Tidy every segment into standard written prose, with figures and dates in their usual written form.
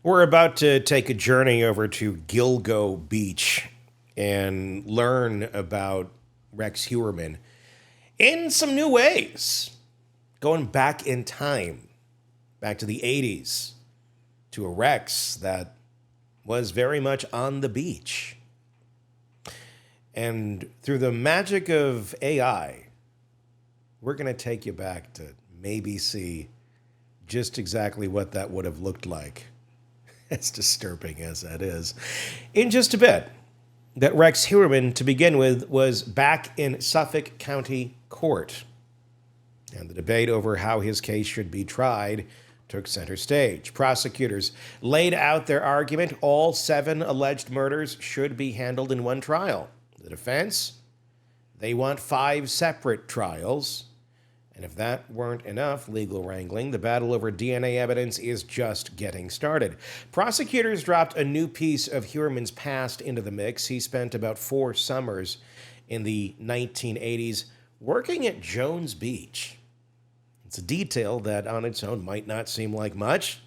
We're about to take a journey over to Gilgo Beach and learn about Rex Heuermann in some new ways. Going back in time, back to the 80s, to a Rex that was very much on the beach. And through the magic of AI, we're going to take you back to maybe see just exactly what that would have looked like, as disturbing as that is, in just a bit. That Rex Heuermann, to begin with, was back in Suffolk County Court. And the debate over how his case should be tried took center stage. Prosecutors laid out their argument. All 7 alleged murders should be handled in one trial. The defense, they want 5 separate trials. And if that weren't enough legal wrangling, the battle over DNA evidence is just getting started. Prosecutors dropped a new piece of Heuermann's past into the mix. He spent about 4 summers in the 1980s working at Jones Beach. It's a detail that on its own might not seem like much.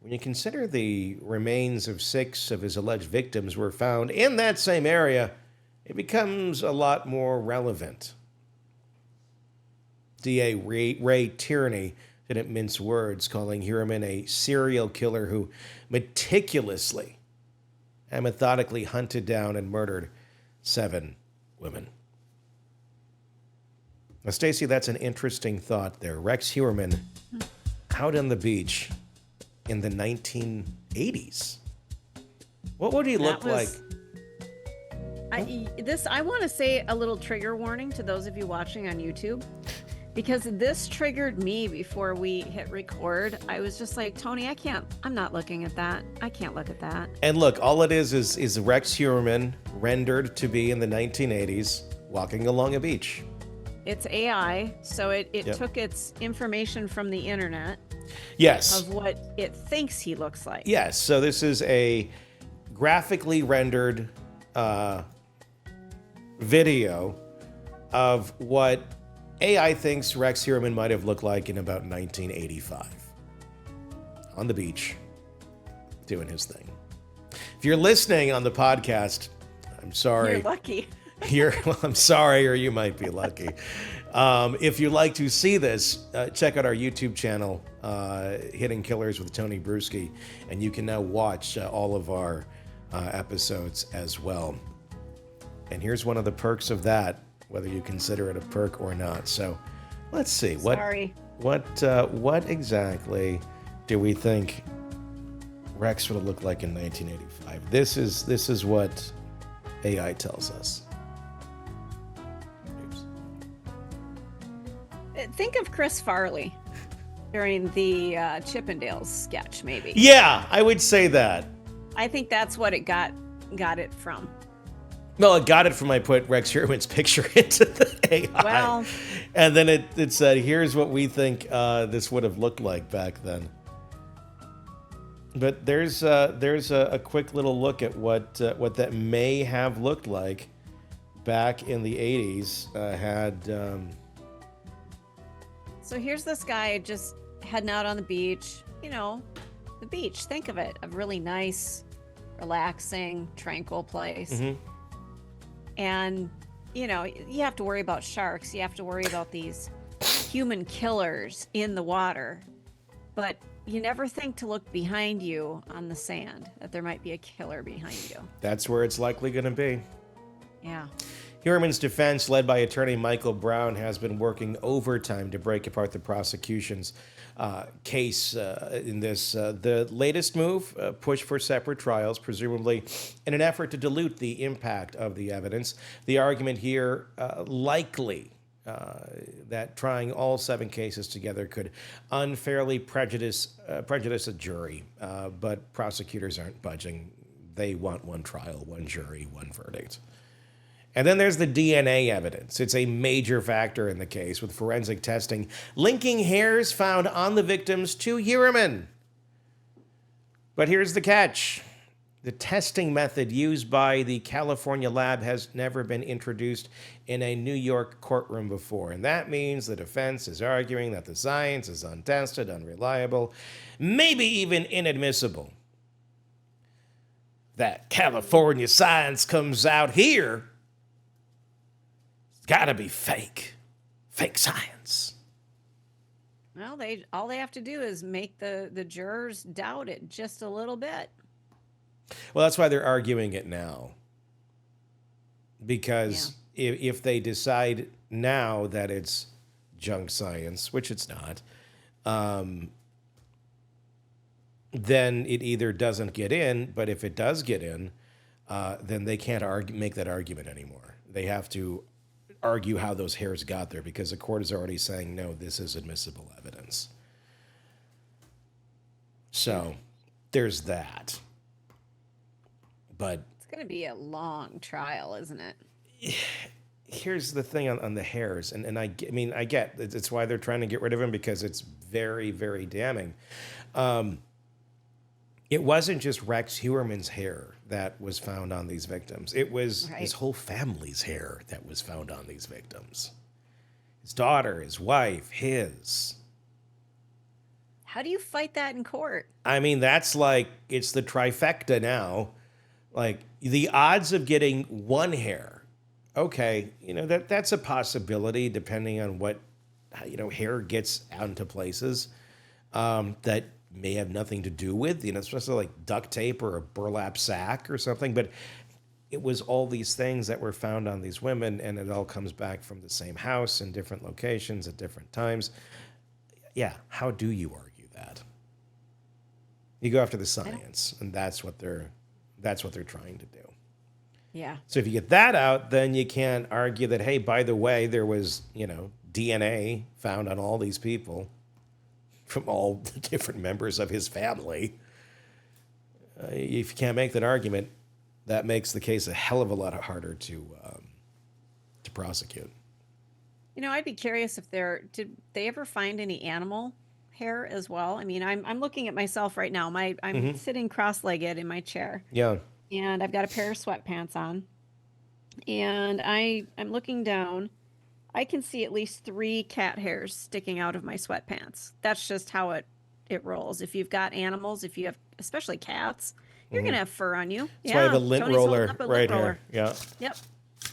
When you consider the remains of 6 of his alleged victims were found in that same area, it becomes a lot more relevant. DA Ray Tierney didn't mince words, calling Heuermann a serial killer who meticulously and methodically hunted down and murdered 7 women. Now, Stacey, that's an interesting thought there. Rex Heuermann out on the beach in the 1980s. What would he look like? I want to say a little trigger warning to those of you watching on YouTube, because this triggered me before we hit record. I was just like, Tony, I'm not looking at that. I can't look at that. And look, all it is Rex Heuermann rendered to be in the 1980s walking along a beach. It's AI, so it took its information from the internet. Yes. Of what it thinks he looks like. Yes, so this is a graphically rendered video of what AI thinks Rex Heuermann might have looked like in about 1985. On the beach, doing his thing. If you're listening on the podcast, I'm sorry. You're lucky. I'm sorry, or you might be lucky. If you'd like to see this, check out our YouTube channel, Hidden Killers with Tony Bruschi, and you can now watch all of our episodes as well. And here's one of the perks of that, whether you consider it a perk or not. So let's see. What exactly do we think Rex would have looked like in 1985? This is what AI tells us. Oops. Think of Chris Farley during the Chippendales sketch, maybe. Yeah, I would say that. I think that's what it got it from. Well, it got it from I put Rex Heuermann's picture into the AI. Well, and then it said, here's what we think this would have looked like back then. But there's a quick little look at what that may have looked like back in the 80s. So here's this guy just heading out on the beach. You know, the beach. Think of it, a really nice, relaxing, tranquil place. Mm-hmm. And, you know, you have to worry about sharks. You have to worry about these human killers in the water. But you never think to look behind you on the sand, that there might be a killer behind you. That's where it's likely going to be. Yeah. Heuermann's defense, led by attorney Michael Brown, has been working overtime to break apart the prosecution's case in this. The latest move, push for separate trials, presumably in an effort to dilute the impact of the evidence. The argument here likely that trying all 7 cases together could unfairly prejudice a jury, but prosecutors aren't budging. They want one trial, one jury, one verdict. And then there's the DNA evidence. It's a major factor in the case, with forensic testing linking hairs found on the victims to Heuermann. But here's the catch. The testing method used by the California lab has never been introduced in a New York courtroom before. And that means the defense is arguing that the science is untested, unreliable, maybe even inadmissible. That California science comes out here, it's gotta be fake. Fake science. Well, all they have to do is make the jurors doubt it just a little bit. Well, that's why they're arguing it now. Because if they decide now that it's junk science, which it's not, then it either doesn't get in, but if it does get in, then they can't make that argument anymore. They have to argue how those hairs got there because the court is already saying, no, this is admissible evidence. So there's that. But it's going to be a long trial, isn't it? Here's the thing on the hairs, and I mean, I get it's why they're trying to get rid of him because it's very, very damning. It wasn't just Rex Heuermann's hair that was found on these victims. It was his whole family's hair that was found on these victims. His daughter, his wife, his. How do you fight that in court? I mean, that's like, it's the trifecta now. Like, the odds of getting one hair, okay, that's a possibility depending on what, hair gets out into places that may have nothing to do with, especially like duct tape or a burlap sack or something. But it was all these things that were found on these women, and it all comes back from the same house in different locations at different times. Yeah, how do you argue that? You go after the science, and that's what they're trying to do. Yeah. So if you get that out, then you can't argue that, hey, by the way, there was, DNA found on all these people from all the different members of his family. If you can't make that argument, that makes the case a hell of a lot harder to prosecute. I'd be curious if did they ever find any animal hair as well? I mean, I'm looking at myself right now. I'm sitting cross-legged in my chair. Yeah. And I've got a pair of sweatpants on. And I'm looking down. I can see at least 3 cat hairs sticking out of my sweatpants. That's just how it rolls. If you've got animals, if you have especially cats, you're going to have fur on you. That's why I have a lint roller right here. Yeah. Yep.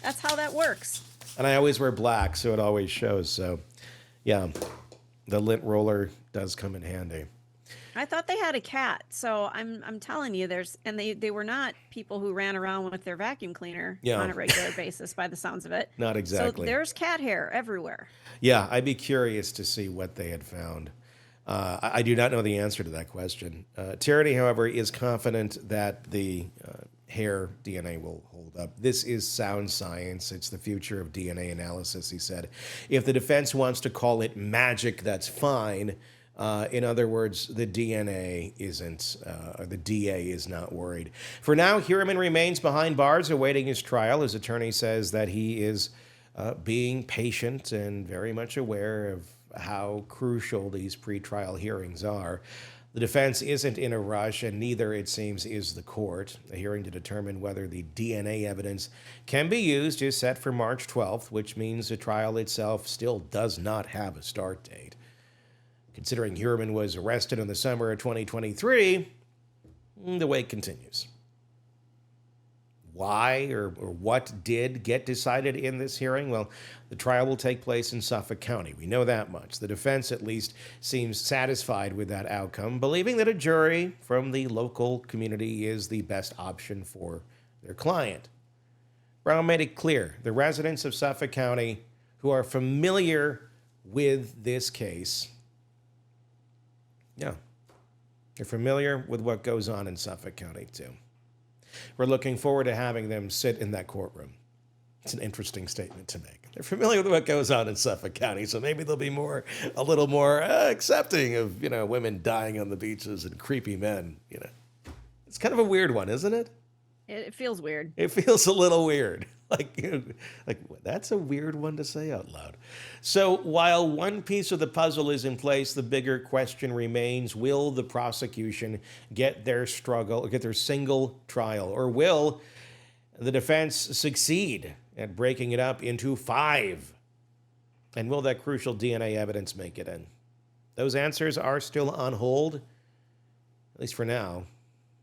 That's how that works. And I always wear black, so it always shows. So, yeah, the lint roller does come in handy. I thought they had a cat, so I'm telling you, they were not people who ran around with their vacuum cleaner on a regular basis, by the sounds of it. Not exactly. So there's cat hair everywhere. Yeah, I'd be curious to see what they had found. I do not know the answer to that question. Tierney, however, is confident that the hair DNA will hold up. This is sound science. It's the future of DNA analysis, he said. If the defense wants to call it magic, that's fine. In other words, the DNA isn't, or the DA is not worried. For now, Heuermann remains behind bars awaiting his trial. His attorney says that he is being patient and very much aware of how crucial these pretrial hearings are. The defense isn't in a rush, and neither, it seems, is the court. A hearing to determine whether the DNA evidence can be used is set for March 12th, which means the trial itself still does not have a start date. Considering Heuermann was arrested in the summer of 2023, the wait continues. Why or what did get decided in this hearing? Well, the trial will take place in Suffolk County. We know that much. The defense, at least, seems satisfied with that outcome, believing that a jury from the local community is the best option for their client. Brown made it clear the residents of Suffolk County who are familiar with this case, they're familiar with what goes on in Suffolk County, too. We're looking forward to having them sit in that courtroom. It's an interesting statement to make. They're familiar with what goes on in Suffolk County, so maybe they'll be a little more accepting of, women dying on the beaches and creepy men, It's kind of a weird one, isn't it? It feels weird. It feels a little weird. like, like that's a weird one to say out loud. So while one piece of the puzzle is in place, the bigger question remains: will the prosecution get their single trial, or will the defense succeed at breaking it up into 5? And will that crucial DNA evidence make it in? Those answers are still on hold, at least for now,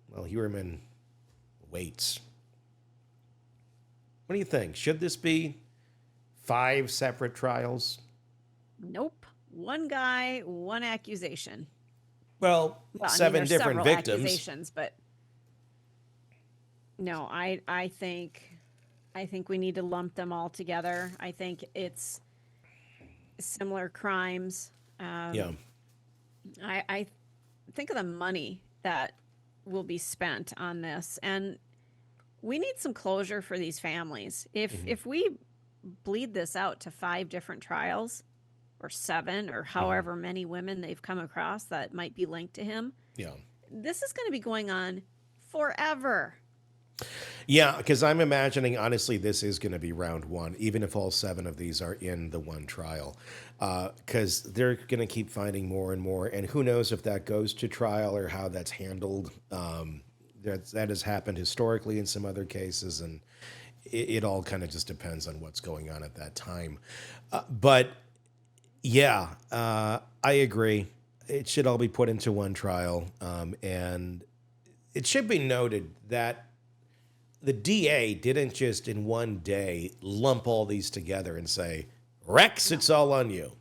while Heuermann waits. What do you think? Should this be 5 separate trials? Nope. One guy, one accusation. Well, I 7 mean, different several victims. accusations, but no, I think we need to lump them all together. I think it's similar crimes. Yeah. I think of the money that will be spent on this, and we need some closure for these families. If we bleed this out to 5 different trials, or 7, or however many women they've come across that might be linked to him, Yeah. this is going to be going on forever. Yeah, because I'm imagining, honestly, this is going to be round 1, even if all 7 of these are in the one trial, because they're going to keep finding more and more, and who knows if that goes to trial or how that's handled. That has happened historically in some other cases, and it all kind of just depends on what's going on at that time. But yeah, I agree. It should all be put into one trial, and it should be noted that the DA didn't just in one day lump all these together and say, Rex, it's all on you.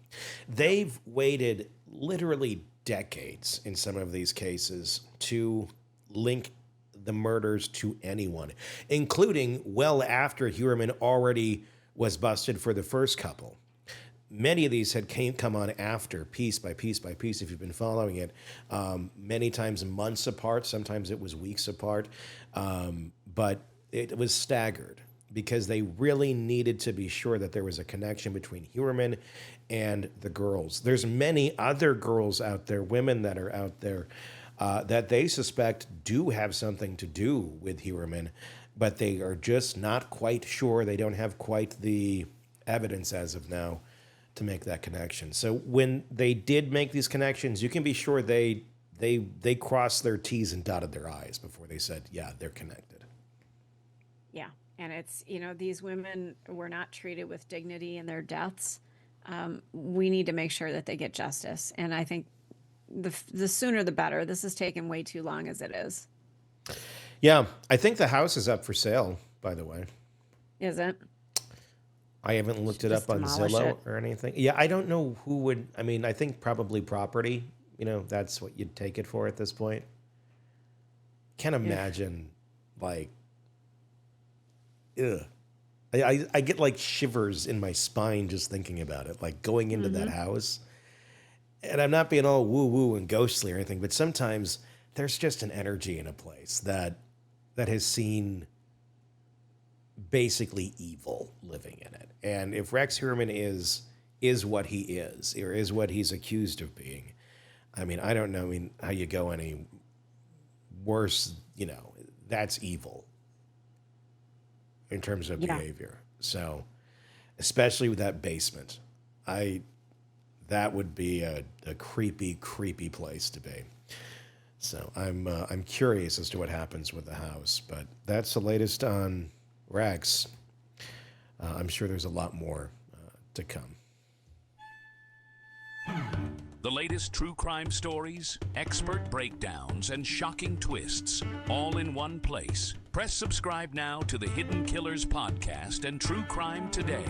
They've waited literally decades in some of these cases to link the murders to anyone, including well after Heuermann already was busted for the first couple. Many of these had come on after, piece by piece by piece, if you've been following it, many times months apart, sometimes it was weeks apart, but it was staggered because they really needed to be sure that there was a connection between Heuermann and the girls. There's many other girls out there, women that are out there, that they suspect do have something to do with Heuermann, but they are just not quite sure. They don't have quite the evidence as of now to make that connection. So when they did make these connections, you can be sure they crossed their T's and dotted their I's before they said, yeah, they're connected. Yeah. And it's, these women were not treated with dignity in their deaths. We need to make sure that they get justice. And I think the sooner the better. This has taken way too long as it is. Yeah. I think the house is up for sale, by the way. Is it? I haven't looked it up on Zillow or anything. Yeah, I don't know who would. I mean, I think probably property. That's what you'd take it for at this point. Can't imagine, like, ugh. I get like shivers in my spine just thinking about it, like going into that house. And I'm not being all woo-woo and ghostly or anything, but sometimes there's just an energy in a place that has seen basically evil living in it. And if Rex Heuermann is what he is, or is what he's accused of being, I mean, I don't know how you go any worse, that's evil in terms of behavior. So, especially with that basement, that would be a creepy, creepy place to be. So I'm curious as to what happens with the house, but that's the latest on Rex. I'm sure there's a lot more to come. The latest true crime stories, expert breakdowns, and shocking twists, all in one place. Press subscribe now to the Hidden Killers podcast and True Crime Today.